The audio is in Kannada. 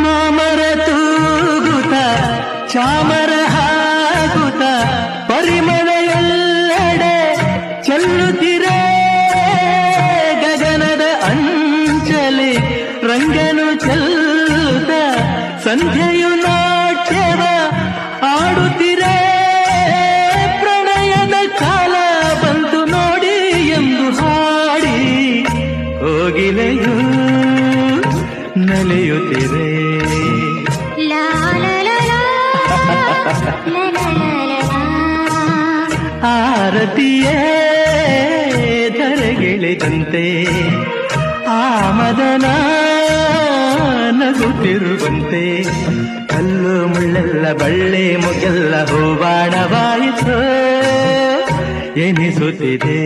ಮಾಮರ ತೂಗುತ ಚಾಮರ ಹಾಕುತ ಪರಿಮಳ ಎಲ್ಲೆಡೆ ಚೆಲ್ಲುತ್ತಿರೆ ಗಗನದ ಅಂಚಲಿ ರಂಗನು ಚೆಲ್ಲುತ್ತ ಸಂಧ್ಯೆಯು ನಾಟ್ಯವ ಆಡುತ್ತಿರೆ ಪ್ರಣಯದ ಕಾಲ ಬಂತು ನೋಡಿ ಎಂದು ಹಾಡಿ ಹೋಗಿಲೆಯು ನಲಿಯುತ್ತಿರೆ ಆರತಿಯೇ ಧರೆಗಿಳಿದಂತೆ ಆ ಮದನ ನಗುತ್ತಿರುವಂತೆ ಕಲ್ಲು ಮುಳ್ಳೆಲ್ಲ ಬಳ್ಳಿ ಮುಗೆಲ್ಲ ಹೂವಾಣವಾಯಿತು ಎನಿಸುತ್ತಿದೆ.